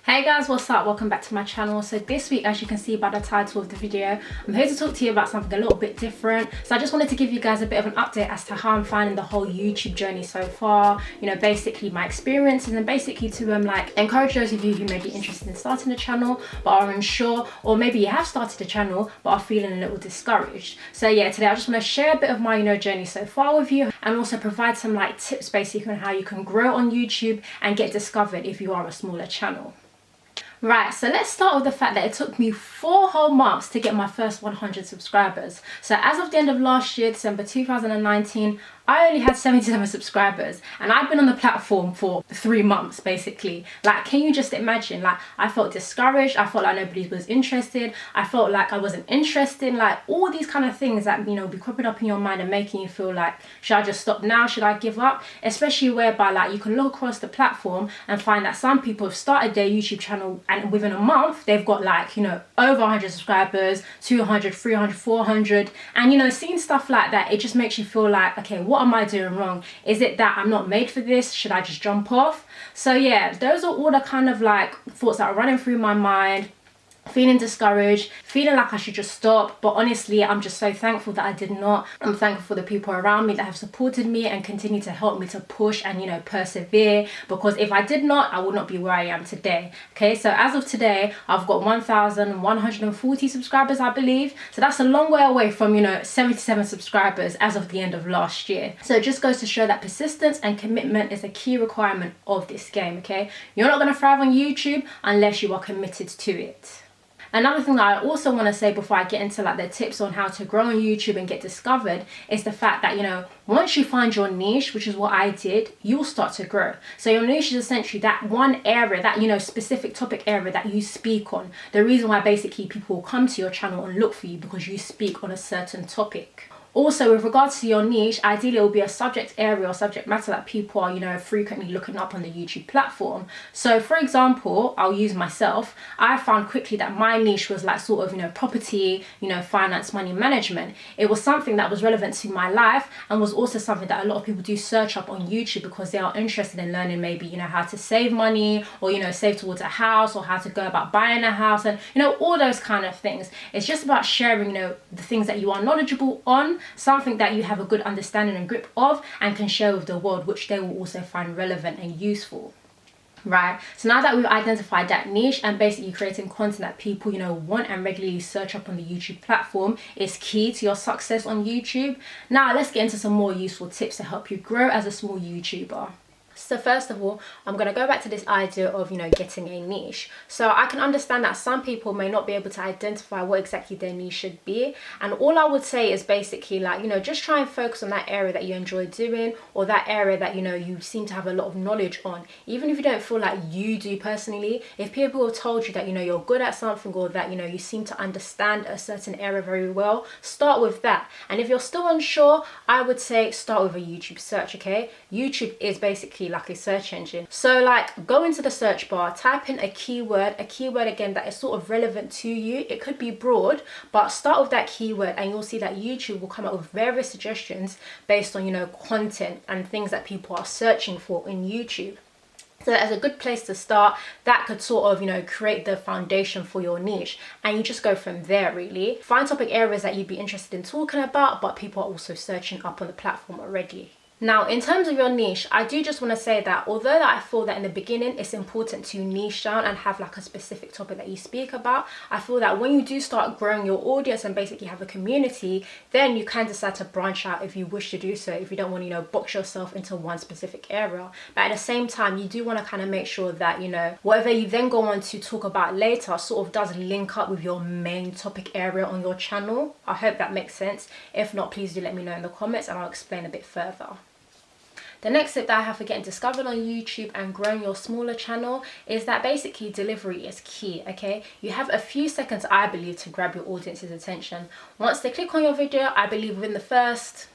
Hey guys, what's up? Welcome back to my channel. So this week, as you can see by the title of the video, I'm here to talk to you about something a little bit different. So I just wanted to give you guys a bit of an update as to how I'm finding the whole YouTube journey so far, you know, basically my experiences, and basically to encourage those of you who may be interested in starting a channel but are unsure, or maybe you have started a channel but are feeling a little discouraged. So yeah, today I just want to share a bit of my journey so far with you, and also provide some tips basically on how you can grow on YouTube and get discovered if you are a smaller channel. Right, so let's start with the fact that it took me 4 whole months to get my first 100 subscribers. So as of the end of last year, December 2019, I only had 77 subscribers, and I've been on the platform for 3 months basically. Can you just imagine? I felt discouraged, I felt like nobody was interested, I felt like I wasn't interested, all these kind of things that be cropping up in your mind and making you feel like, should I just stop now, should I give up? Especially whereby you can look across the platform and find that some people have started their YouTube channel and within a month they've got over 100 subscribers, 200, 300, 400, and seeing stuff like that, it just makes you feel like, okay, what am I doing wrong? Is it that I'm not made for this? Should I just jump off? So yeah, those are all the kind of thoughts that are running through my mind. Feeling discouraged, feeling like I should just stop, but honestly I'm just so thankful that I did not. I'm thankful for the people around me that have supported me and continue to help me to push and persevere, because if I did not, I would not be where I am today. Okay, so as of today I've got 1,140 subscribers, I believe, so that's a long way away from 77 subscribers as of the end of last year. So it just goes to show that persistence and commitment is a key requirement of this game. Okay, you're not going to thrive on YouTube unless you are committed to it. Another thing that I also want to say before I get into the tips on how to grow on YouTube and get discovered is the fact that once you find your niche, which is what I did, you'll start to grow. So your niche is essentially that one area, that specific topic area that you speak on. The reason why basically people will come to your channel and look for you because you speak on a certain topic. Also, with regards to your niche, ideally it will be a subject area or subject matter that people are, frequently looking up on the YouTube platform. So for example, I'll use myself. I found quickly that my niche was property, finance, money management. It was something that was relevant to my life and was also something that a lot of people do search up on YouTube because they are interested in learning maybe, how to save money, or, save towards a house, or how to go about buying a house, and, all those kind of things. It's just about sharing, the things that you are knowledgeable on, something that you have a good understanding and grip of and can share with the world, which they will also find relevant and useful. Right, so now that we've identified that niche and basically creating content that people want and regularly search up on the YouTube platform is key to your success on YouTube. Now let's get into some more useful tips to help you grow as a small YouTuber. So first of all, I'm going to go back to this idea of, getting a niche. So I can understand that some people may not be able to identify what exactly their niche should be. And all I would say is basically just try and focus on that area that you enjoy doing, or that area that, you seem to have a lot of knowledge on. Even if you don't feel like you do personally, if people have told you that, you're good at something, or that, you seem to understand a certain area very well, start with that. And if you're still unsure, I would say start with a YouTube search, okay? YouTube is basically like a search engine. So go into the search bar, type in a keyword again that is sort of relevant to you. It could be broad, but start with that keyword and you'll see that YouTube will come up with various suggestions based on content and things that people are searching for in YouTube. So that's a good place to start. That could sort of, create the foundation for your niche, and you just go from there really. Find topic areas that you'd be interested in talking about, but people are also searching up on the platform already. Now, in terms of your niche, I do just want to say that although I feel that in the beginning it's important to niche down and have a specific topic that you speak about, I feel that when you do start growing your audience and basically have a community, then you can decide to branch out if you wish to do so, if you don't want to, box yourself into one specific area. But at the same time, you do want to kind of make sure that, whatever you then go on to talk about later sort of does link up with your main topic area on your channel. I hope that makes sense. If not, please do let me know in the comments and I'll explain a bit further. The next tip that I have for getting discovered on YouTube and growing your smaller channel is that basically delivery is key, okay? You have a few seconds, I believe, to grab your audience's attention. Once they click on your video, I believe within the first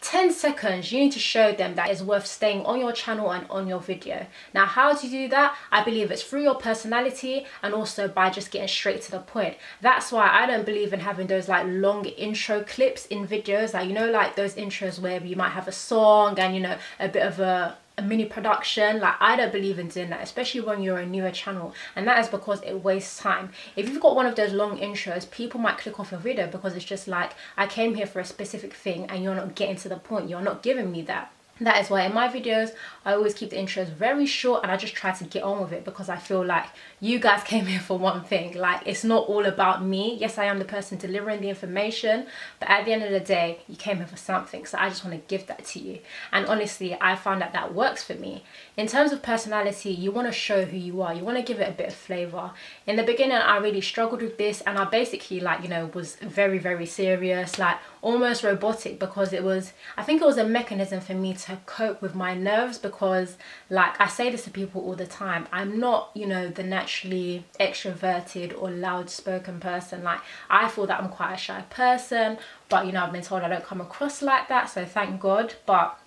10 seconds, you need to show them that it's worth staying on your channel and on your video. Now, how do you do that? I believe it's through your personality and also by just getting straight to the point. That's why I don't believe in having those long intro clips in videos, like those intros where you might have a song and a bit of a a mini production. Like, I don't believe in doing that, especially when you're a newer channel, and that is because it wastes time. If you've got one of those long intros, people might click off your video because it's just like, I came here for a specific thing and you're not getting to the point, you're not giving me that. That is why in my videos I always keep the intros very short, and I just try to get on with it, because I feel like you guys came here for one thing. Like, it's not all about me. Yes, I am the person delivering the information, but at the end of the day, you came here for something, so I just want to give that to you. And honestly, I found that that works for me. In terms of personality, you want to show who you are, you want to give it a bit of flavor. In the beginning, I really struggled with this, and I basically, like, you know, was very, very serious, like almost robotic, because it was, I think it was a mechanism for me to cope with my nerves, because, like, I say this to people all the time, I'm not, you know, the naturally extroverted or loud spoken person. Like, I feel that I'm quite a shy person, but, you know, I've been told I don't come across like that, so thank God. But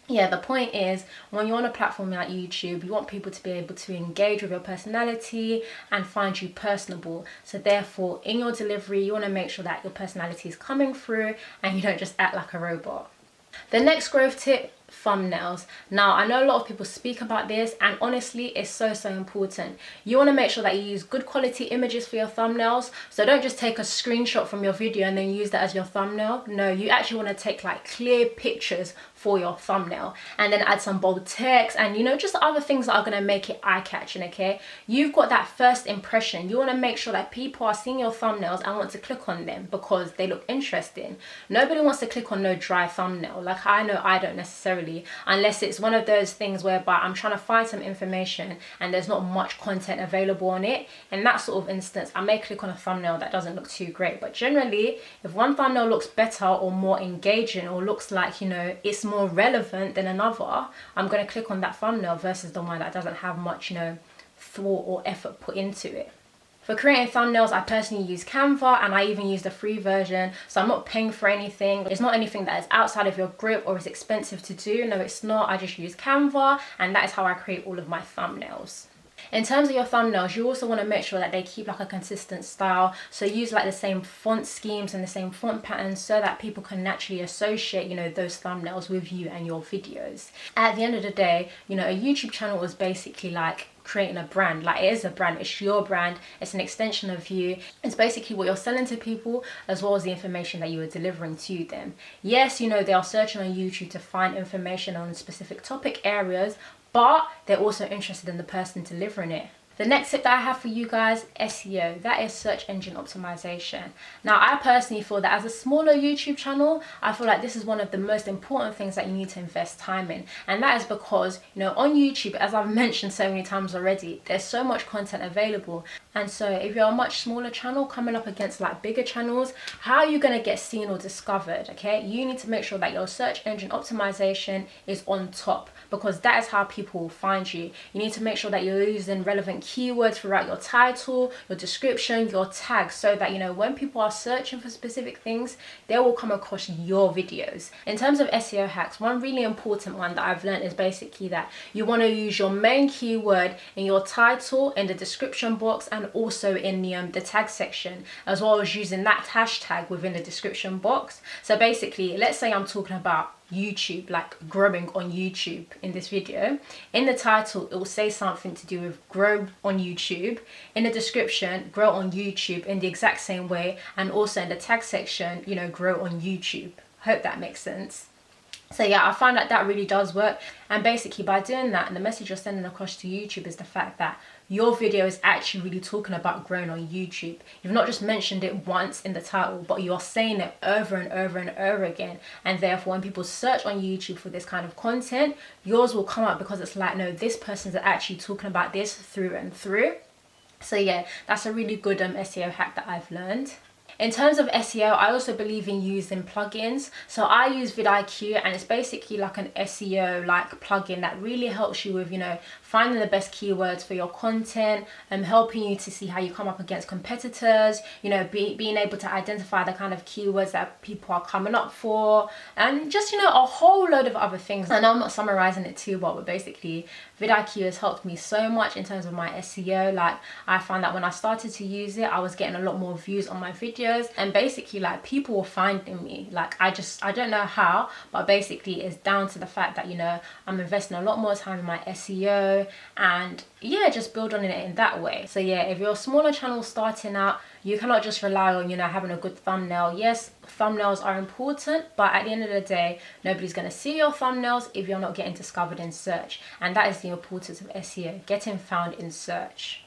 yeah, the point is, when you're on a platform like YouTube, you want people to be able to engage with your personality and find you personable. So therefore, in your delivery, you want to make sure that your personality is coming through and you don't just act like a robot. The next growth tip: thumbnails. Now, I know a lot of people speak about this, and honestly, it's so important. You want to make sure that you use good quality images for your thumbnails. So don't just take a screenshot from your video and then use that as your thumbnail. No, you actually want to take like clear pictures for your thumbnail, and then add some bold text and, you know, just other things that are going to make it eye-catching. Okay, you've got that first impression. You want to make sure that people are seeing your thumbnails and want to click on them because they look interesting. Nobody wants to click on no dry thumbnail. Like, I know I don't necessarily, unless it's one of those things whereby I'm trying to find some information and there's not much content available on it. In that sort of instance, I may click on a thumbnail that doesn't look too great. But generally, if one thumbnail looks better or more engaging, or looks like, you know, it's more relevant than another, I'm going to click on that thumbnail versus the one that doesn't have much, you know, thought or effort put into it. For creating thumbnails, I personally use Canva, and I even use the free version, so I'm not paying for anything. It's not anything that is outside of your grip or is expensive to do. No, it's not. I just use Canva, and that is how I create all of my thumbnails. In terms of your thumbnails, you also want to make sure that they keep like a consistent style. So use like the same font schemes and the same font patterns so that people can naturally associate, you know, those thumbnails with you and your videos. At the end of the day, you know, a YouTube channel is basically like creating a brand. Like, it is a brand, it's your brand, it's an extension of you. It's basically what you're selling to people, as well as the information that you are delivering to them. Yes, you know, they are searching on YouTube to find information on specific topic areas, but they're also interested in the person delivering it. The next tip that I have for you guys, SEO, that is search engine optimization. Now, I personally feel that as a smaller YouTube channel, I feel like this is one of the most important things that you need to invest time in. And that is because, you know, on YouTube, as I've mentioned so many times already, there's so much content available. And so if you're a much smaller channel coming up against like bigger channels, how are you going to get seen or discovered? Okay, you need to make sure that your search engine optimization is on top, because that is how people will find you. You need to make sure that you're using relevant keywords throughout your title, your description, your tags, so that, you know, when people are searching for specific things, they will come across your videos. In terms of SEO hacks, one really important one that I've learned is basically that you want to use your main keyword in your title, in the description box, and also in the tag section, as well as using that hashtag within the description box. So basically, let's say I'm talking about YouTube, like growing on YouTube in this video. In the title, it will say something to do with grow on YouTube. In the description, grow on YouTube in the exact same way. And also in the tag section, you know, grow on YouTube. Hope that makes sense. So yeah, I find that that really does work. And basically by doing that, and the message you're sending across to YouTube is the fact that your video is actually really talking about growing on YouTube. You've not just mentioned it once in the title, but you're saying it over and over and over again. And therefore, when people search on YouTube for this kind of content, yours will come up, because it's like, no, this person's actually talking about this through and through. So yeah, that's a really good SEO hack that I've learned. In terms of SEO, I also believe in using plugins. So I use vidIQ, and it's basically like an SEO like plugin that really helps you with, you know, finding the best keywords for your content, and helping you to see how you come up against competitors, you know, being able to identify the kind of keywords that people are coming up for, and just, you know, a whole load of other things. I know I'm not summarizing it too well, but basically vidIQ has helped me so much in terms of my SEO. Like, I found that when I started to use it, I was getting a lot more views on my videos, and basically like people were finding me. Like, I don't know how, but basically it's down to the fact that, you know, I'm investing a lot more time in my SEO, and yeah, just build on it in that way. So yeah, if you're a smaller channel starting out, you cannot just rely on, you know, having a good thumbnail. Yes, thumbnails are important, but at the end of the day, nobody's going to see your thumbnails if you're not getting discovered in search. And that is the importance of SEO, getting found in search.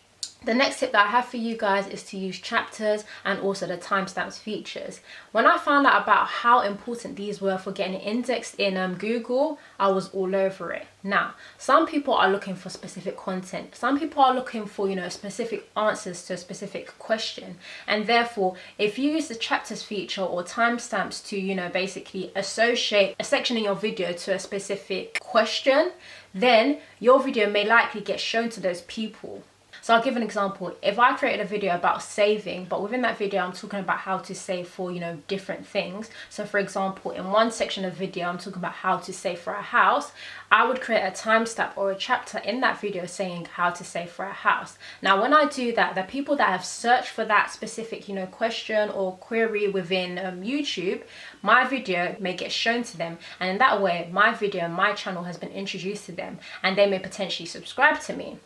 The next tip that I have for you guys is to use chapters and also the timestamps features. When I found out about how important these were for getting indexed in Google, I was all over it. Now, some people are looking for specific content. Some people are looking for, you know, specific answers to a specific question. And therefore, if you use the chapters feature or timestamps to, you know, basically associate a section in your video to a specific question, then your video may likely get shown to those people. So I'll give an example. If I created a video about saving, but within that video I'm talking about how to save for, you know, different things. So for example, in one section of the video I'm talking about how to save for a house, I would create a timestamp or a chapter in that video saying how to save for a house. Now when I do that, the people that have searched for that specific, you know, question or query within YouTube, my video may get shown to them, and in that way my video, my channel has been introduced to them, and they may potentially subscribe to me.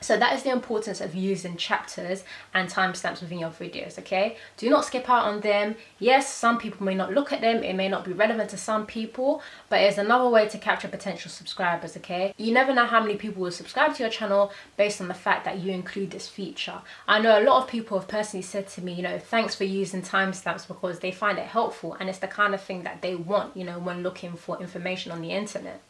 So that is the importance of using chapters and timestamps within your videos, okay? Do not skip out on them. Yes, some people may not look at them. It may not be relevant to some people, but it's another way to capture potential subscribers, okay? You never know how many people will subscribe to your channel based on the fact that you include this feature. I know a lot of people have personally said to me, you know, thanks for using timestamps, because they find it helpful and it's the kind of thing that they want, you know, when looking for information on the internet.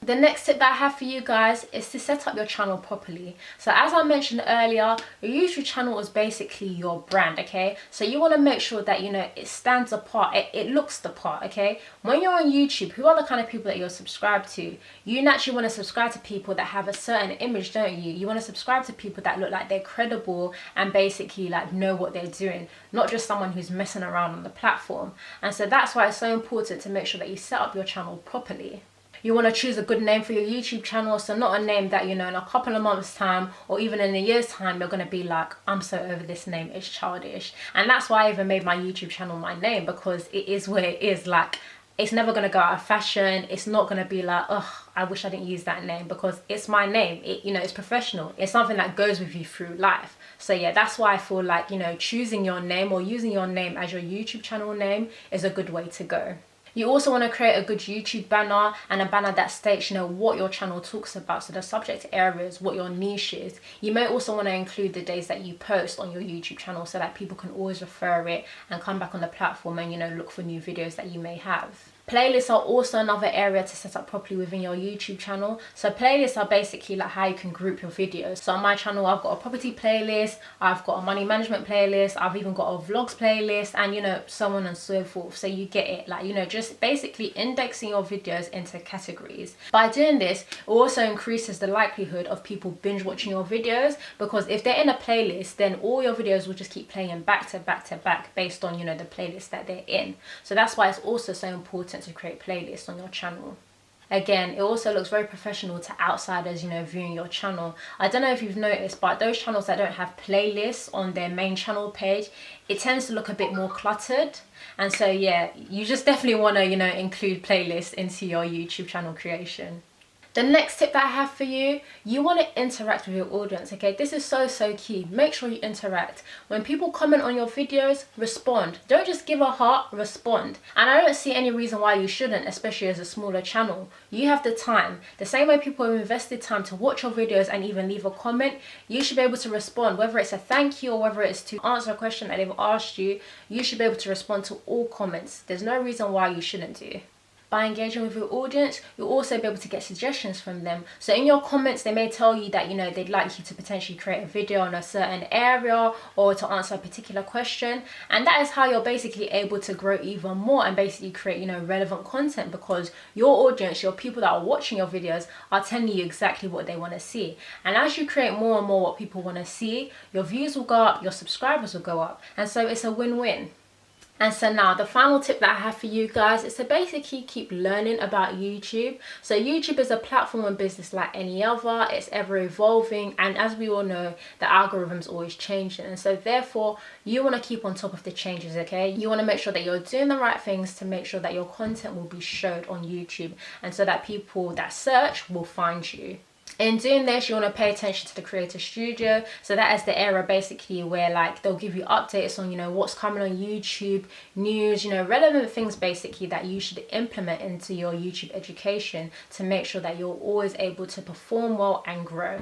The next tip that I have for you guys is to set up your channel properly. So as I mentioned earlier, your YouTube channel is basically your brand, okay? So you want to make sure that, you know, it stands apart, it looks the part, okay? When you're on YouTube, who are the kind of people that you're subscribed to? You naturally want to subscribe to people that have a certain image, don't you? You want to subscribe to people that look like they're credible and basically like know what they're doing, not just someone who's messing around on the platform. And so that's why it's so important to make sure that you set up your channel properly. You want to choose a good name for your YouTube channel, so not a name that, you know, in a couple of months time or even in a year's time you're going to be like, I'm so over this name, it's childish. And that's why I even made my YouTube channel my name, because it is what it is. Like, it's never going to go out of fashion. It's not going to be like, oh, I wish I didn't use that name, because it's my name. It, you know, it's professional. It's something that goes with you through life. So yeah, that's why I feel like, you know, choosing your name or using your name as your YouTube channel name is a good way to go. You also want to create a good YouTube banner, and a banner that states, you know, what your channel talks about. So the subject areas, what your niche is. You may also want to include the days that you post on your YouTube channel so that people can always refer it and come back on the platform and, you know, look for new videos that you may have. Playlists are also another area to set up properly within your YouTube channel. So playlists are basically like how you can group your videos. So on my channel, I've got a property playlist, I've got a money management playlist, I've even got a vlogs playlist, and, you know, so on and so forth. So you get it, like, you know, just basically indexing your videos into categories. By doing this, it also increases the likelihood of people binge watching your videos, because if they're in a playlist, then all your videos will just keep playing back to back to back based on, you know, the playlist that they're in. So that's why it's also so important to create playlists on your channel. Again, it also looks very professional to outsiders, you know, viewing your channel. I don't know if you've noticed, but those channels that don't have playlists on their main channel page, it tends to look a bit more cluttered. And so yeah, you just definitely want to, you know, include playlists into your YouTube channel creation. The next tip that I have for you, you want to interact with your audience, okay? This is so key. Make sure you interact. When people comment on your videos, respond. Don't just give a heart, respond. And I don't see any reason why you shouldn't, especially as a smaller channel. You have the time. The same way people have invested time to watch your videos and even leave a comment, you should be able to respond. Whether it's a thank you or whether it's to answer a question that they've asked you, you should be able to respond to all comments. There's no reason why you shouldn't do. By engaging with your audience, you'll also be able to get suggestions from them. So in your comments, they may tell you that, you know, they'd like you to potentially create a video on a certain area or to answer a particular question. And that is how you're basically able to grow even more and basically create, you know, relevant content, because your audience, your people that are watching your videos, are telling you exactly what they want to see. And as you create more and more what people want to see, your views will go up, your subscribers will go up. And so it's a win-win. And so now the final tip that I have for you guys is to basically keep learning about YouTube. So YouTube is a platform and business like any other. It's ever evolving, and as we all know, the algorithm's always changing, and so therefore you want to keep on top of the changes. Okay, you want to make sure that you're doing the right things to make sure that your content will be showed on YouTube, and so that people that search will find you. In doing this, you want to pay attention to the creator studio. So that is the era basically where like they'll give you updates on, you know, what's coming on YouTube, news, you know, relevant things basically that you should implement into your YouTube education to make sure that you're always able to perform well and grow.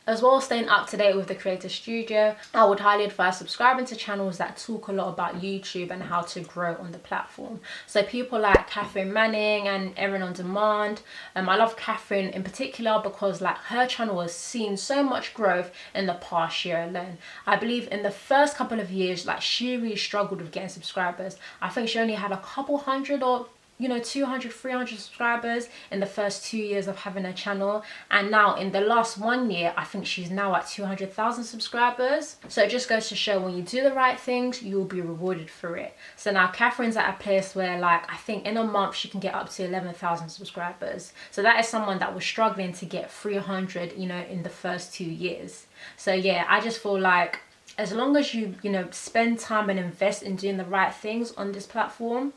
As well as staying up to date with the creator studio, I would highly advise subscribing to channels that talk a lot about YouTube and how to grow on the platform. So people like Catherine Manning and Erin on Demand. I love Catherine in particular because like her channel has seen so much growth in the past year alone. I believe in the first couple of years, like she really struggled with getting subscribers. I think she only had a couple hundred or 200, 300 subscribers in the first 2 years of having a channel, and now in the last 1 year I think she's now at 200,000 subscribers. So it just goes to show when you do the right things, you'll be rewarded for it. So now Catherine's at a place where like I think in a month she can get up to 11,000 subscribers. So that is someone that was struggling to get 300 in the first 2 years. So yeah, I just feel like as long as you spend time and invest in doing the right things on this platform,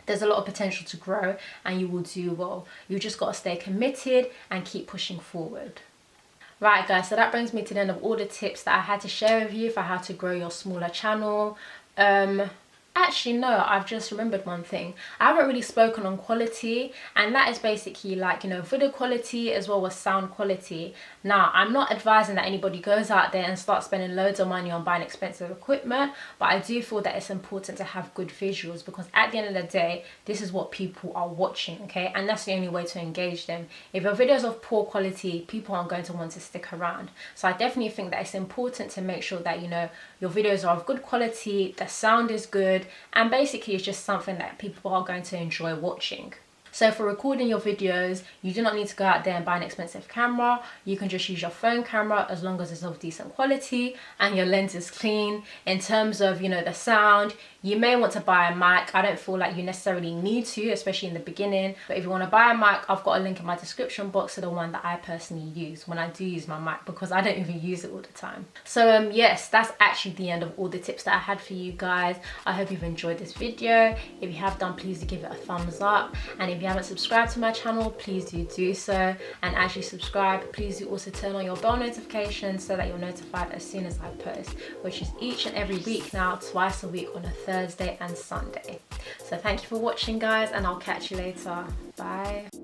there's a lot of potential to grow and you will do well. You just got to stay committed and keep pushing forward. Right guys, so that brings me to the end of all the tips that I had to share with you for how to grow your smaller channel. Actually no, I've just remembered one thing. I haven't really spoken on quality, and that is basically like video quality as well as sound quality. Now I'm not advising that anybody goes out there and starts spending loads of money on buying expensive equipment, but I do feel that it's important to have good visuals, because at the end of the day this is what people are watching, okay? And that's the only way to engage them. If your videos of poor quality, people aren't going to want to stick around. So I definitely think that it's important to make sure that your videos are of good quality, the sound is good, and basically it's just something that people are going to enjoy watching. So for recording your videos, you do not need to go out there and buy an expensive camera. You can just use your phone camera as long as it's of decent quality and your lens is clean. In terms of the sound, you may want to buy a mic. I don't feel like you necessarily need to, especially in the beginning. But if you want to buy a mic, I've got a link in my description box to the one that I personally use when I do use my mic, because I don't even use it all the time. So yes, that's actually the end of all the tips that I had for you guys. I hope you've enjoyed this video. If you have done, please do give it a thumbs up. And if you haven't subscribed to my channel, please do so. And as you subscribe, please do also turn on your bell notifications so that you're notified as soon as I post, which is each and every week now, twice a week on a Thursday and Sunday. So thank you for watching guys, and I'll catch you later. Bye.